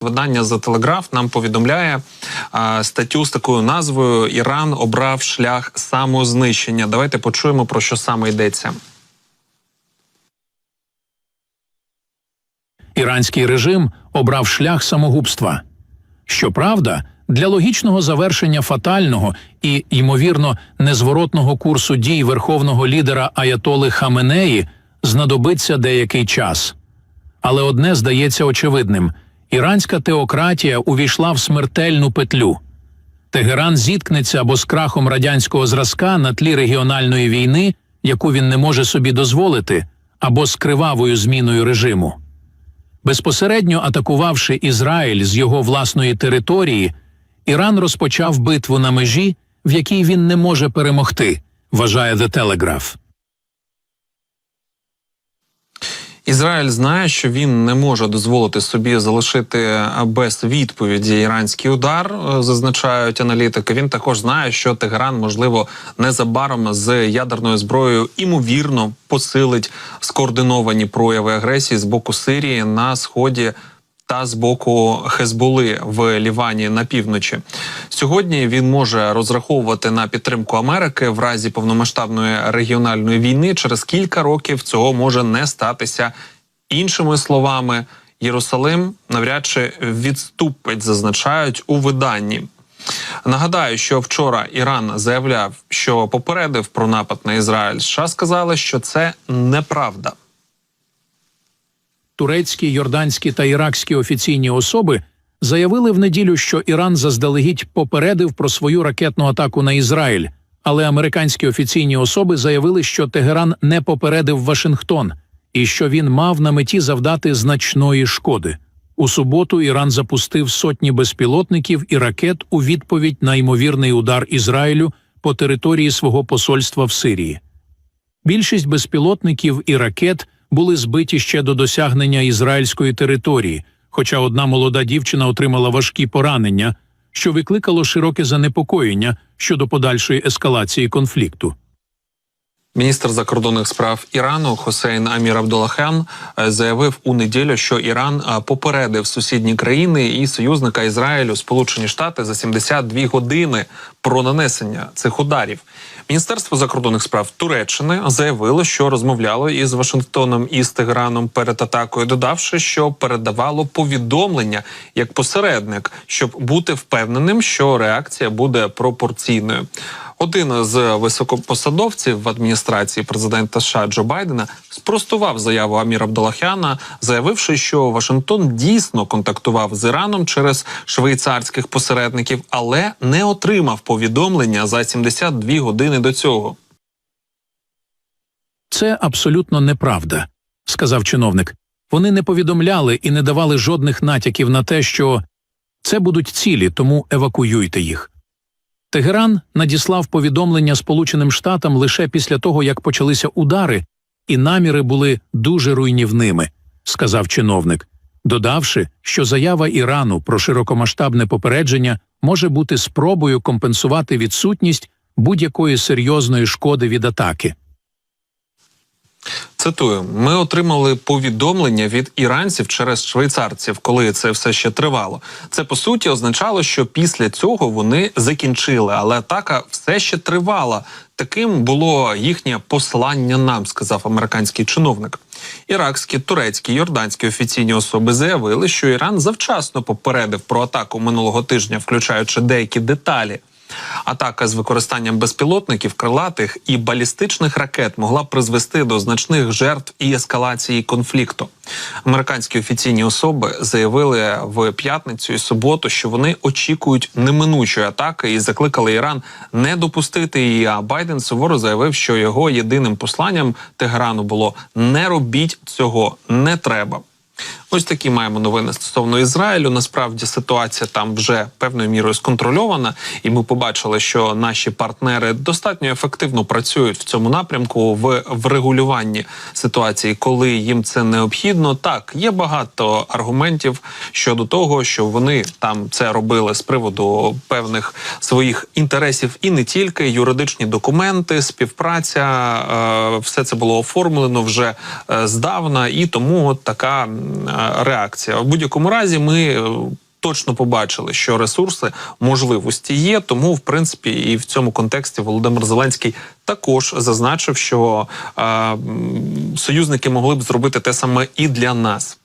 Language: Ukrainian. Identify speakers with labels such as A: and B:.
A: Видання «The Telegraph» нам повідомляє статтю з такою назвою «Іран обрав шлях самознищення». Давайте почуємо, про що саме йдеться.
B: Іранський режим обрав шлях самогубства. Щоправда, для логічного завершення фатального і, ймовірно, незворотного курсу дій верховного лідера аятоли Хаменеї знадобиться деякий час. Але одне здається очевидним – іранська теократія увійшла в смертельну петлю. Тегеран зіткнеться або з крахом радянського зразка на тлі регіональної війни, яку він не може собі дозволити, або з кривавою зміною режиму. Безпосередньо атакувавши Ізраїль з його власної території, Іран розпочав битву на межі, в якій він не може перемогти, вважає The Telegraph.
A: Ізраїль знає, що він не може дозволити собі залишити без відповіді іранський удар, зазначають аналітики. Він також знає, що Тегеран, можливо, незабаром з ядерною зброєю імовірно посилить скоординовані прояви агресії з боку Сирії на Сході та з боку Хезболи в Лівані на півночі. Сьогодні він може розраховувати на підтримку Америки в разі повномасштабної регіональної війни. Через кілька років цього може не статися. Іншими словами, Єрусалим навряд чи відступить, зазначають у виданні. Нагадаю, що вчора Іран заявляв, що попередив про напад на Ізраїль. США сказали, що це неправда.
B: Турецькі, йорданські та іракські офіційні особи заявили в неділю, що Іран заздалегідь попередив про свою ракетну атаку на Ізраїль, але американські офіційні особи заявили, що Тегеран не попередив Вашингтон і що він мав на меті завдати значної шкоди. У суботу Іран запустив сотні безпілотників і ракет у відповідь на ймовірний удар Ізраїлю по території свого посольства в Сирії. Більшість безпілотників і ракет були збиті ще до досягнення ізраїльської території, хоча одна молода дівчина отримала важкі поранення, що викликало широке занепокоєння щодо подальшої ескалації конфлікту.
A: Міністр закордонних справ Ірану Хосейн Амір-Абдуллахян заявив у неділю, що Іран попередив сусідні країни і союзника Ізраїлю, Сполучені Штати, за 72 години про нанесення цих ударів. Міністерство закордонних справ Туреччини заявило, що розмовляло із Вашингтоном і з Тегераном перед атакою, додавши, що передавало повідомлення як посередник, щоб бути впевненим, що реакція буде пропорційною. Один з високопосадовців в адміністрації президента США Джо Байдена спростував заяву Амір-Абдуллахяна, заявивши, що Вашингтон дійсно контактував з Іраном через швейцарських посередників, але не отримав повідомлення за 72 години до цього.
B: «Це абсолютно неправда», – сказав чиновник. «Вони не повідомляли і не давали жодних натяків на те, що це будуть цілі, тому евакуюйте їх». Тегеран надіслав повідомлення Сполученим Штатам лише після того, як почалися удари, і наміри були дуже руйнівними, сказав чиновник, додавши, що заява Ірану про широкомасштабне попередження може бути спробою компенсувати відсутність будь-якої серйозної шкоди від атаки.
A: Цитую, «Ми отримали повідомлення від іранців через швейцарців, коли це все ще тривало. Це, по суті, означало, що після цього вони закінчили, але атака все ще тривала. Таким було їхнє послання нам», – сказав американський чиновник. Іракські, турецькі, йорданські офіційні особи заявили, що Іран завчасно попередив про атаку минулого тижня, включаючи деякі деталі. Атака з використанням безпілотників, крилатих і балістичних ракет могла призвести до значних жертв і ескалації конфлікту. Американські офіційні особи заявили в п'ятницю і суботу, що вони очікують неминучої атаки і закликали Іран не допустити її, а Байден суворо заявив, що його єдиним посланням Тегерану було «не робіть цього, не треба». Ось такі маємо новини стосовно Ізраїлю. Насправді ситуація там вже певною мірою сконтрольована, і ми побачили, що наші партнери достатньо ефективно працюють в цьому напрямку в врегулюванні ситуації, коли їм це необхідно. Так, є багато аргументів щодо того, що вони там це робили з приводу певних своїх інтересів і не тільки. Юридичні документи, співпраця, все це було оформлено вже здавна, і тому така реакція. В будь-якому разі ми точно побачили, що ресурси, можливості є, тому, в принципі, і в цьому контексті Володимир Зеленський також зазначив, що союзники могли б зробити те саме і для нас.